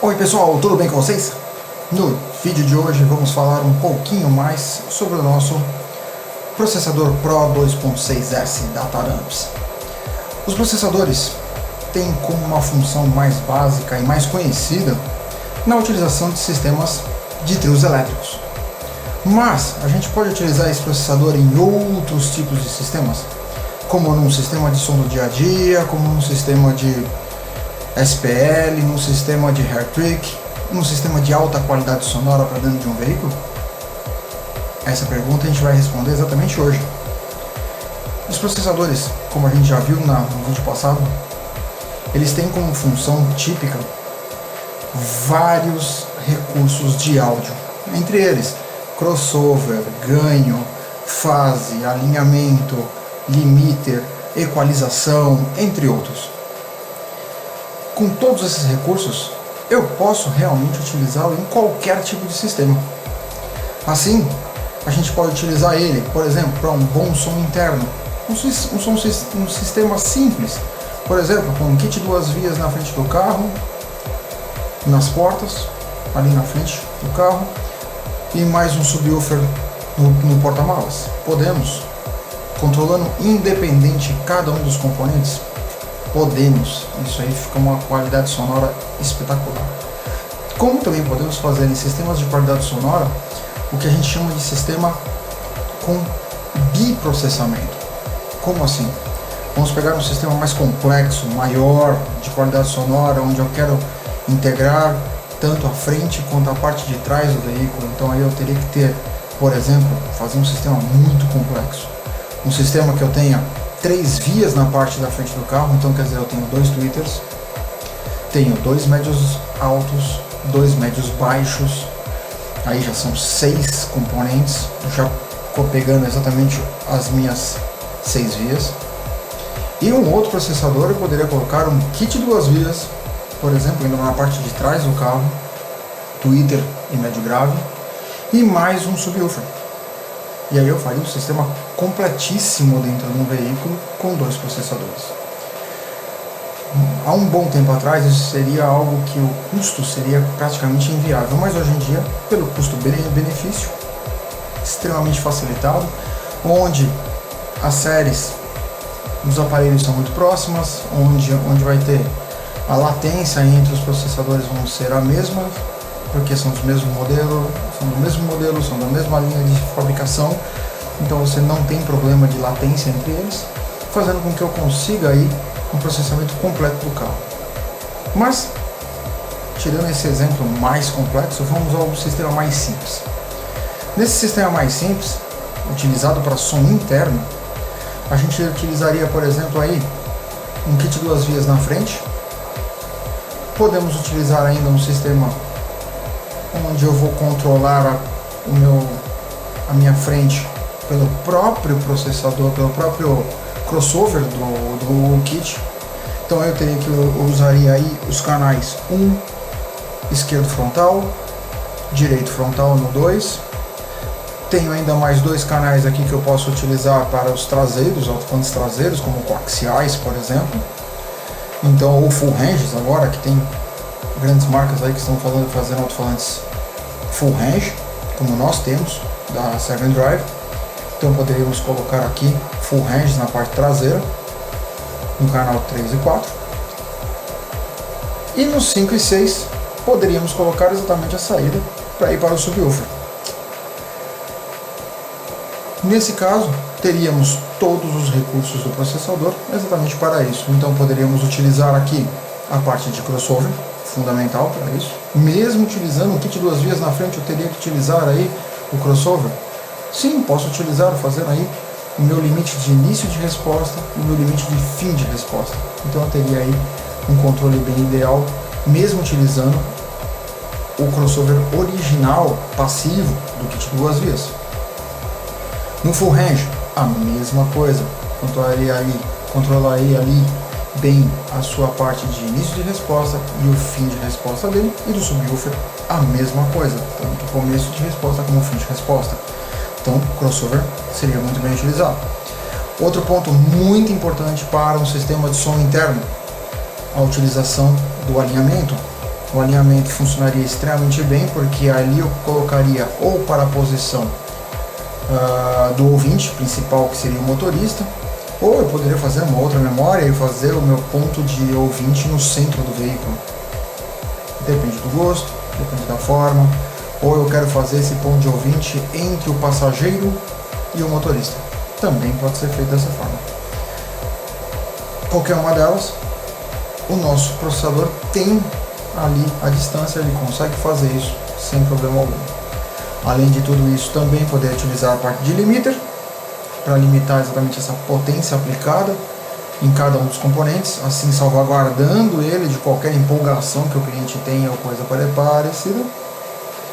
Oi pessoal, tudo bem com vocês? No vídeo de hoje vamos falar um pouquinho mais sobre o nosso processador Pro 2.6S da Taramps. Os processadores têm como uma função mais básica e mais conhecida na utilização de sistemas de trios elétricos. Mas a gente pode utilizar esse processador em outros tipos de sistemas, como num sistema de som do dia a dia, como num sistema de SPL, num sistema de hair trick, num sistema de alta qualidade sonora para dentro de um veículo? Essa pergunta a gente vai responder exatamente hoje. Os processadores, como a gente já viu no vídeo passado, eles têm como função típica vários recursos de áudio, entre eles crossover, ganho, fase, alinhamento, limiter, equalização, entre outros. Com todos esses recursos, eu posso realmente utilizá-lo em qualquer tipo de sistema. Assim, a gente pode utilizar ele, por exemplo, para um bom som interno, um sistema simples, por exemplo, com um kit 2 vias na frente do carro, nas portas, ali na frente do carro, e mais um subwoofer no porta-malas. Podemos, controlando independente cada um dos componentes, podemos, isso aí fica uma qualidade sonora espetacular. Como também podemos fazer em sistemas de qualidade sonora o que a gente chama de sistema com biprocessamento. Como assim? Vamos pegar um sistema mais complexo, maior, de qualidade sonora, onde eu quero integrar tanto a frente quanto a parte de trás do veículo. Então aí eu teria que ter, por exemplo, fazer um sistema muito complexo. Um sistema que eu tenha 3 vias na parte da frente do carro, então quer dizer, eu tenho 2 tweeters, tenho 2 médios altos, 2 médios baixos, aí já são 6 componentes, já estou pegando exatamente as minhas 6 vias. E um outro processador eu poderia colocar um kit 2 vias, por exemplo, indo na parte de trás do carro, tweeter e médio grave, e mais um subwoofer. E aí eu faria um sistema completíssimo dentro de um veículo com 2 processadores. Há um bom tempo atrás isso seria algo que o custo seria praticamente inviável, mas hoje em dia, pelo custo-benefício, extremamente facilitado, onde as séries dos aparelhos são muito próximas, onde vai ter a latência entre os processadores vão ser a mesma, porque são do mesmo modelo, são da mesma linha de fabricação, então você não tem problema de latência entre eles, fazendo com que eu consiga aí um processamento completo do carro. Mas, tirando esse exemplo mais complexo, vamos ao sistema mais simples. Nesse sistema mais simples, utilizado para som interno, a gente utilizaria, por exemplo, aí um kit 2 vias na frente. Podemos utilizar ainda um sistema onde eu vou controlar a minha frente pelo próprio processador, pelo próprio crossover do kit. Então eu teria que usaria aí os canais 1 esquerdo frontal, direito frontal no 2. Tenho ainda mais 2 canais aqui que eu posso utilizar para os traseiros, alto-falantes traseiros, como coaxiais, por exemplo. Então, ou full ranges agora, que tem grandes marcas aí que estão fazendo alto-falantes full range, como nós temos, da 7Drive. Então poderíamos colocar aqui full range na parte traseira, no canal 3 e 4. E no 5 e 6 poderíamos colocar exatamente a saída para ir para o subwoofer. Nesse caso, teríamos todos os recursos do processador exatamente para isso. Então poderíamos utilizar aqui a parte de crossover, fundamental para isso. Mesmo utilizando um kit 2 vias na frente, eu teria que utilizar aí o crossover? Sim, posso utilizar, fazer aí o meu limite de início de resposta e o meu limite de fim de resposta. Então eu teria aí um controle bem ideal, mesmo utilizando o crossover original, passivo, do kit 2 vias. No full range, a mesma coisa, controlaria ali bem a sua parte de início de resposta e o fim de resposta dele, e do subwoofer a mesma coisa, tanto o começo de resposta como o fim de resposta. Então o crossover seria muito bem utilizado. Outro ponto muito importante para um sistema de som interno, a utilização do alinhamento, o alinhamento funcionaria extremamente bem, porque ali eu colocaria ou para a posição do ouvinte principal, que seria o motorista, ou eu poderia fazer uma outra memória e fazer o meu ponto de ouvinte no centro do veículo. Depende do gosto, depende da forma. Ou eu quero fazer esse ponto de ouvinte entre o passageiro e o motorista. Também pode ser feito dessa forma. Qualquer uma delas, o nosso processador tem ali a distância, ele consegue fazer isso sem problema algum. Além de tudo isso, também poder utilizar a parte de limiter para limitar exatamente essa potência aplicada em cada um dos componentes, assim salvaguardando ele de qualquer empolgação que o cliente tenha ou coisa parecida,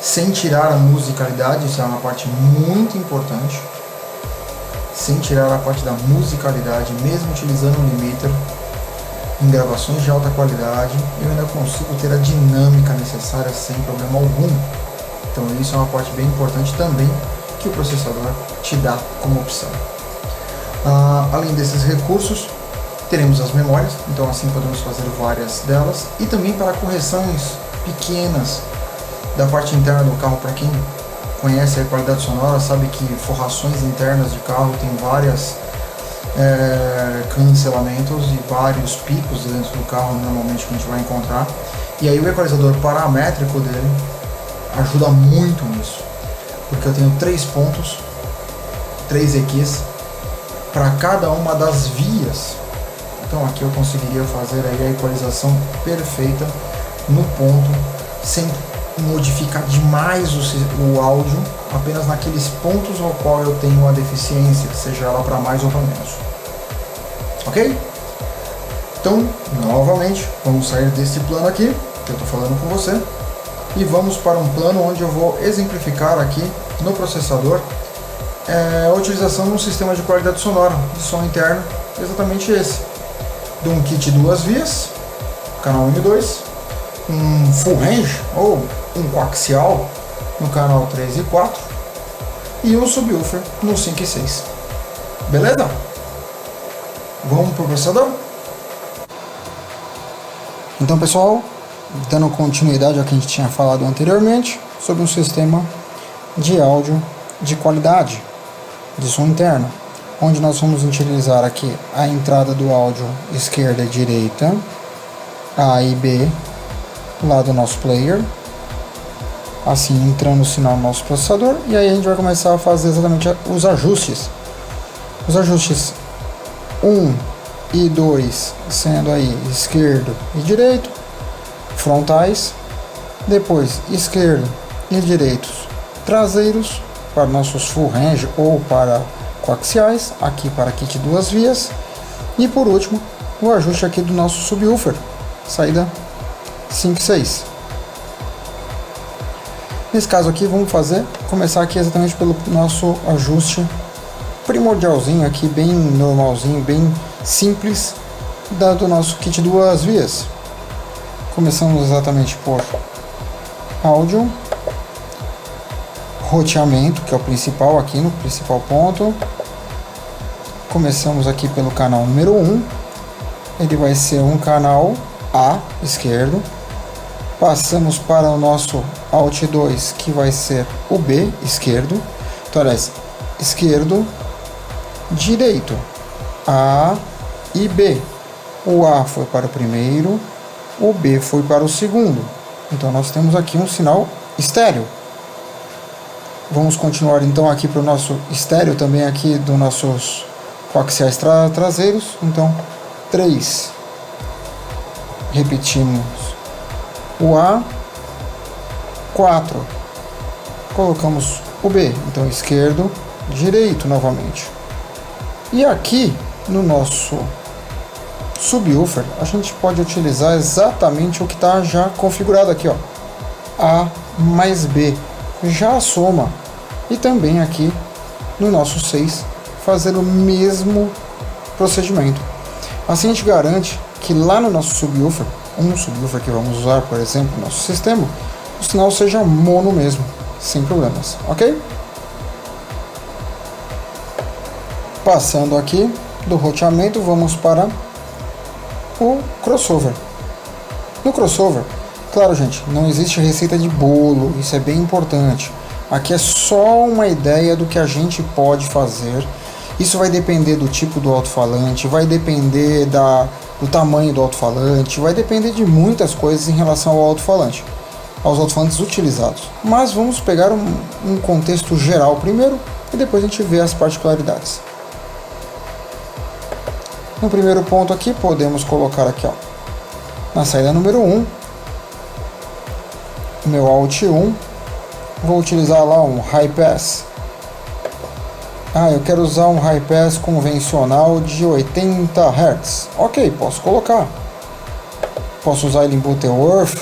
sem tirar a musicalidade. Isso é uma parte muito importante, sem tirar a parte da musicalidade, mesmo utilizando o limiter em gravações de alta qualidade, eu ainda consigo ter a dinâmica necessária sem problema algum. Então isso é uma parte bem importante também que o processador te dá como opção. Além desses recursos, teremos as memórias, então assim podemos fazer várias delas, e também para correções pequenas da parte interna do carro. Para quem conhece a qualidade sonora sabe que forrações internas de carro tem várias cancelamentos e vários picos dentro do carro, normalmente, que a gente vai encontrar, e aí o equalizador paramétrico dele ajuda muito nisso, porque eu tenho 3 pontos, 3 EQs para cada uma das vias. Então aqui eu conseguiria fazer aí a equalização perfeita no ponto, sem modificar demais o áudio, apenas naqueles pontos ao qual eu tenho uma deficiência, seja ela para mais ou para menos. Ok? Então, novamente, vamos sair desse plano aqui, que eu estou falando com você, e vamos para um plano onde eu vou exemplificar aqui no processador a utilização de um sistema de qualidade sonora, de som interno, exatamente esse, de um kit 2 vias, canal 1 e 2, um full range ou um coaxial no canal 3 e 4 e um subwoofer no 5 e 6. Beleza? Vamos para o processador? Então, pessoal, dando continuidade ao que a gente tinha falado anteriormente sobre um sistema de áudio de qualidade, de som interno, onde nós vamos utilizar aqui a entrada do áudio esquerda e direita, A e B, lá do nosso player, assim entrando o sinal no nosso processador, e aí a gente vai começar a fazer exatamente os ajustes 1 e 2 sendo aí esquerdo e direito, frontais, depois esquerdo e direitos traseiros para nossos full range ou para coaxiais, aqui para kit 2 vias, e por último o ajuste aqui do nosso subwoofer, saída 5 e 6. Nesse caso aqui vamos começar aqui exatamente pelo nosso ajuste primordialzinho aqui, bem normalzinho, bem simples do nosso kit 2 vias. Começamos exatamente por áudio, roteamento, que é o principal aqui, no principal ponto. Começamos aqui pelo canal número 1, ele vai ser um canal A esquerdo. Passamos para o nosso Alt 2, que vai ser o B esquerdo. Então, aliás, esquerdo, direito, A e B. O A foi para o primeiro, o B foi para o segundo. Então nós temos aqui um sinal estéreo. Vamos continuar então aqui para o nosso estéreo também aqui dos nossos coaxiais traseiros. Então 3. Repetimos o A. 4. Colocamos o B. Então esquerdo, direito novamente. E aqui no nosso subwoofer a gente pode utilizar exatamente o que está já configurado aqui, ó, A mais B, já a soma, e também aqui no nosso 6 fazer o mesmo procedimento. Assim a gente garante que lá no nosso subwoofer, um subwoofer que vamos usar, por exemplo, no nosso sistema, o sinal seja mono mesmo, sem problemas, ok? Passando aqui do roteamento, vamos para o crossover. No crossover, Claro, gente, não existe receita de bolo, isso é bem importante. Aqui é só uma ideia do que a gente pode fazer. Isso vai depender do tipo do alto-falante, vai depender do tamanho do alto-falante, vai depender de muitas coisas em relação ao alto-falante, aos alto-falantes utilizados. Mas vamos pegar um contexto geral primeiro e depois a gente vê as particularidades. No primeiro ponto aqui, podemos colocar aqui, ó, na saída número 1, meu Alt 1, vou utilizar lá um High Pass. Eu quero usar um High Pass convencional de 80 Hz. Ok, posso colocar. Posso usar ele em Butterworth,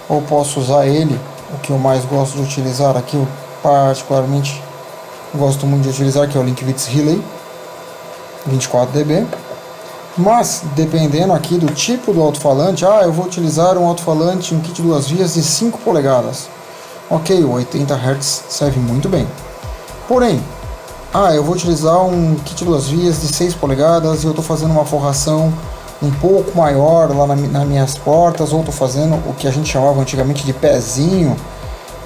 ou posso usar ele, o que eu mais gosto de utilizar aqui, eu particularmente gosto muito de utilizar, que é o Linkvitz Relay 24 dB. Mas, dependendo aqui do tipo do alto-falante, eu vou utilizar um alto-falante, um kit duas vias de 5 polegadas. Ok, o 80 Hz serve muito bem. Porém, eu vou utilizar um kit duas vias de 6 polegadas e eu estou fazendo uma forração um pouco maior lá nas minhas portas, ou estou fazendo o que a gente chamava antigamente de pezinho,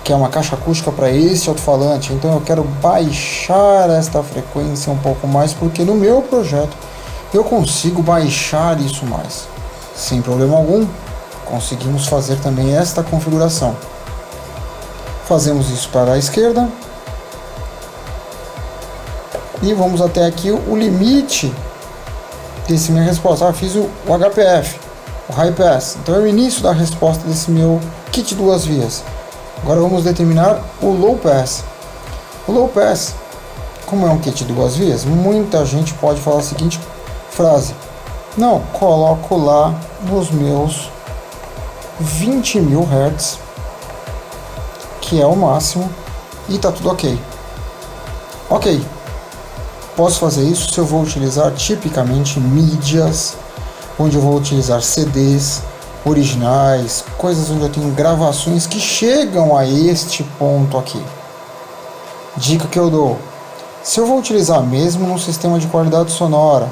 que é uma caixa acústica para esse alto-falante. Então eu quero baixar esta frequência um pouco mais, porque no meu projeto eu consigo baixar isso mais. Sem problema algum, conseguimos fazer também esta configuração. Fazemos isso para a esquerda. E vamos até aqui o limite desse minha resposta. Fiz o HPF, o High Pass. Então é o início da resposta desse meu kit duas vias. Agora vamos determinar o Low Pass. O Low Pass, como é um kit duas vias, muita gente pode falar a seguinte frase: não, coloco lá nos meus 20.000 Hz, que é o máximo, e tá tudo ok. Ok, posso fazer isso se eu vou utilizar tipicamente mídias, onde eu vou utilizar CDs originais, coisas onde eu tenho gravações que chegam a este ponto aqui. Dica que eu dou: se eu vou utilizar mesmo num sistema de qualidade sonora,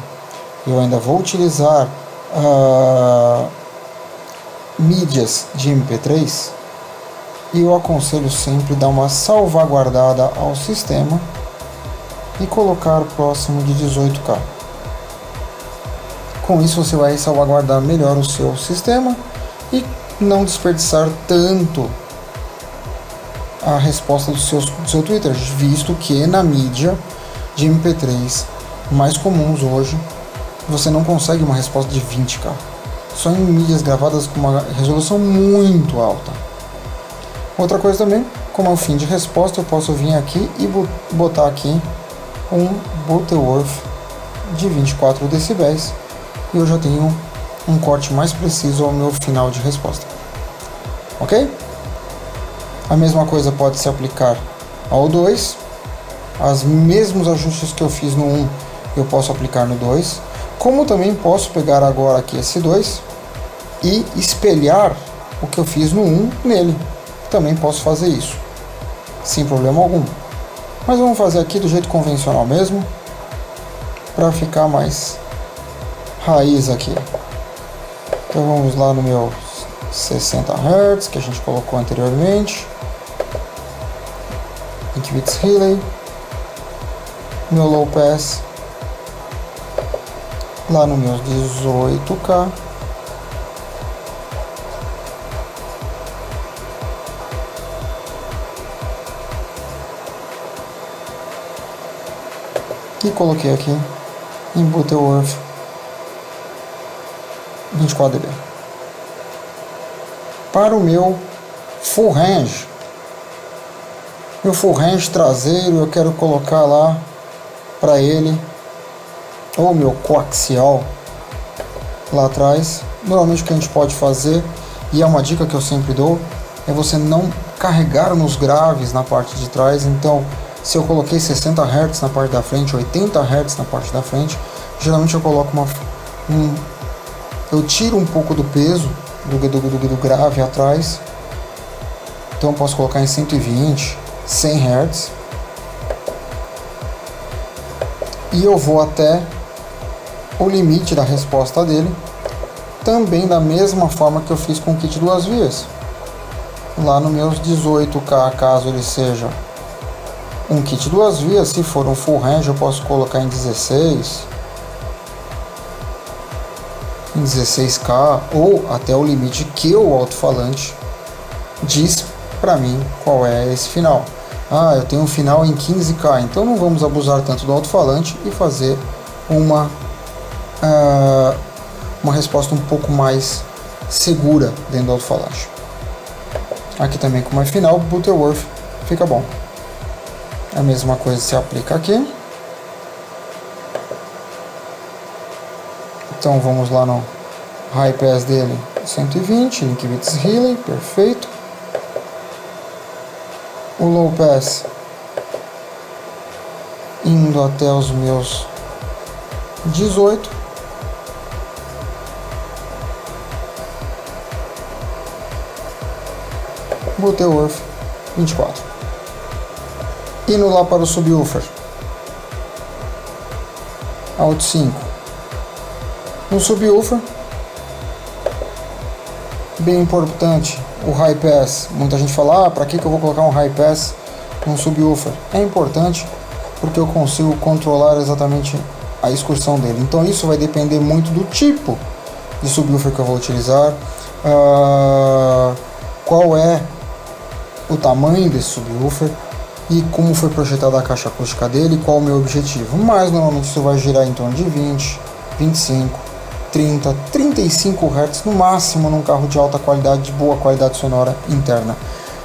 eu ainda vou utilizar mídias de MP3, eu aconselho sempre dar uma salvaguardada ao sistema e colocar próximo de 18K. Com isso você vai salvaguardar melhor o seu sistema e não desperdiçar tanto a resposta do seu Twitter, visto que na mídia de MP3 mais comuns hoje você não consegue uma resposta de 20K, só em mídias gravadas com uma resolução muito alta. Outra coisa também, como é o fim de resposta, eu posso vir aqui e botar aqui um Butterworth de 24 decibéis e eu já tenho um corte mais preciso ao meu final de resposta. Ok? A mesma coisa pode se aplicar ao 2. Os mesmos ajustes que eu fiz no 1 eu posso aplicar no 2. Como também posso pegar agora aqui esse 2 e espelhar o que eu fiz no 1 nele. Também posso fazer isso, sem problema algum. Mas vamos fazer aqui do jeito convencional mesmo, para ficar mais raiz aqui. Então vamos lá no meu 60 Hz, que a gente colocou anteriormente. Linkvitz Relay. Meu Low Pass lá no meus 18K. E coloquei aqui em Butterworth 24 dB. Para o meu full range, traseiro, eu quero colocar lá para ele, ou meu coaxial lá atrás. Normalmente o que a gente pode fazer, e é uma dica que eu sempre dou, é você não carregar nos graves na parte de trás. Então, se eu coloquei 60 Hz na parte da frente, 80 Hz na parte da frente, geralmente eu coloco eu tiro um pouco do peso do grave atrás. Então eu posso colocar em 120, 100 Hz. E eu vou até o limite da resposta dele, também da mesma forma que eu fiz com o kit duas vias. lá no meus 18K, caso ele seja um kit 2 vias. Se for um full range eu posso colocar em 16, em 16K, ou até o limite que o alto-falante diz para mim qual é esse final. Ah, eu tenho um final em 15K, então não vamos abusar tanto do alto-falante e fazer uma resposta um pouco mais segura dentro do alto-falante. Aqui também, como é final, Butterworth fica bom. A mesma coisa se aplica aqui. Então vamos lá no High Pass dele, 120, Link Bits Healing, perfeito. O Low Pass indo até os meus 18. Butterworth 24. Indo lá para o Subwoofer, Alt 5. No Subwoofer, bem importante, o High Pass. Muita gente fala, para que eu vou colocar um High Pass num Subwoofer? É importante porque eu consigo controlar exatamente a excursão dele. Então isso vai depender muito do tipo de Subwoofer que eu vou utilizar, qual é o tamanho desse Subwoofer e como foi projetada a caixa acústica dele, qual o meu objetivo. Mas normalmente isso vai girar em torno de 20, 25, 30, 35 Hz no máximo num carro de alta qualidade, de boa qualidade sonora interna.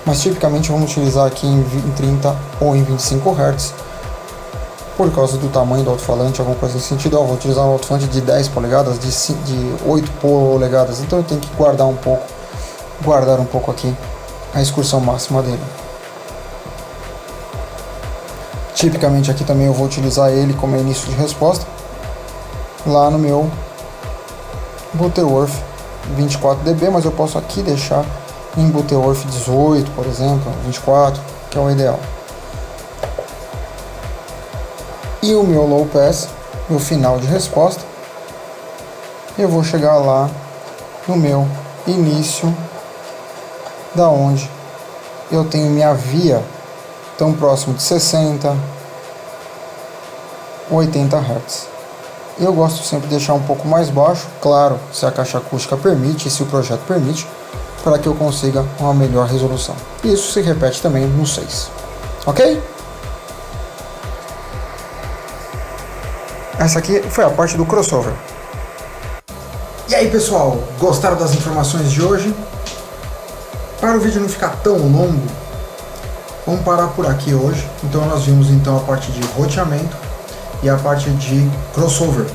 Mas tipicamente vamos utilizar aqui em 30 ou em 25 Hz por causa do tamanho do alto-falante, alguma coisa nesse sentido. Vou utilizar um alto-falante de 10 polegadas, de 8 polegadas, então eu tenho que guardar um pouco aqui a excursão máxima dele. Tipicamente aqui também eu vou utilizar ele como início de resposta lá no meu Butterworth 24 dB, mas eu posso aqui deixar em Butterworth 18, por exemplo, 24, que é o ideal. E o meu Low Pass, meu final de resposta, eu vou chegar lá no meu início, da onde eu tenho minha via tão próximo de 60, 80 Hz. Eu gosto sempre de deixar um pouco mais baixo, claro, se a caixa acústica permite, se o projeto permite, para que eu consiga uma melhor resolução. Isso se repete também no 6. Ok? Essa aqui foi a parte do crossover. E aí pessoal, gostaram das informações de hoje? Para o vídeo não ficar tão longo, vamos parar por aqui hoje. Então nós vimos então a parte de roteamento e a parte de crossover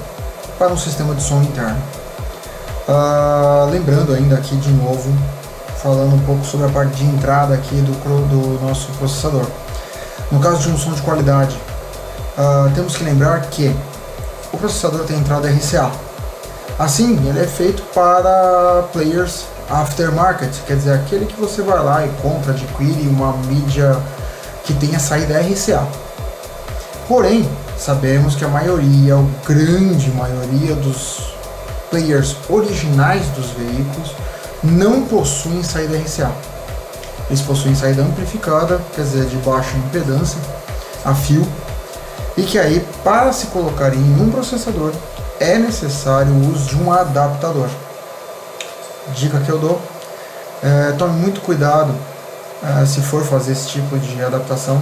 para um sistema de som interno. Lembrando ainda aqui de novo, falando um pouco sobre a parte de entrada aqui do nosso processador. No caso de um som de qualidade, temos que lembrar que o processador tem entrada RCA. Assim, ele é feito para players aftermarket, quer dizer, aquele que você vai lá e compra, adquire uma mídia que tenha saída RCA. Porém, sabemos que a grande maioria dos players originais dos veículos não possuem saída RCA. Eles possuem saída amplificada, quer dizer, de baixa impedância, a fio, e que aí, para se colocar em um processador, é necessário o uso de um adaptador. Dica que eu dou, tome muito cuidado se for fazer esse tipo de adaptação.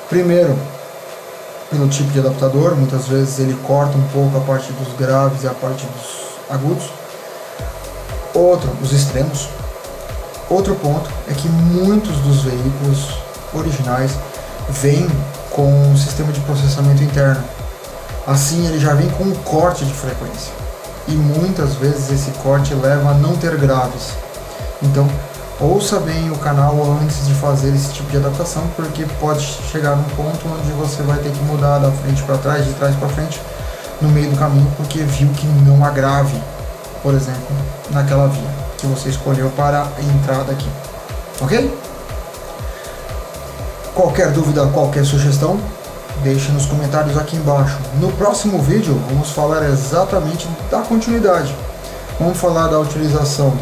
Primeiro, pelo tipo de adaptador, muitas vezes ele corta um pouco a parte dos graves e a parte dos agudos. Os extremos. Outro ponto é que muitos dos veículos originais vêm com um sistema de processamento interno. Assim ele já vem com um corte de frequência. E muitas vezes esse corte leva a não ter graves. Então, ouça bem o canal antes de fazer esse tipo de adaptação, porque pode chegar num ponto onde você vai ter que mudar da frente para trás, de trás para frente, no meio do caminho, porque viu que não há grave, por exemplo, naquela via que você escolheu para a entrada aqui. Ok? Qualquer dúvida, qualquer sugestão, deixe nos comentários aqui embaixo. No próximo vídeo vamos falar exatamente da continuidade. Vamos falar da utilização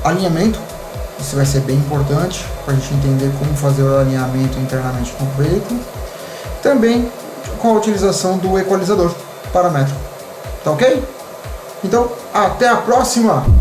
alinhamento, isso vai ser bem importante para a gente entender como fazer o alinhamento internamente no veículo. Também com a utilização do equalizador paramétrico. Tá ok? Então, até a próxima!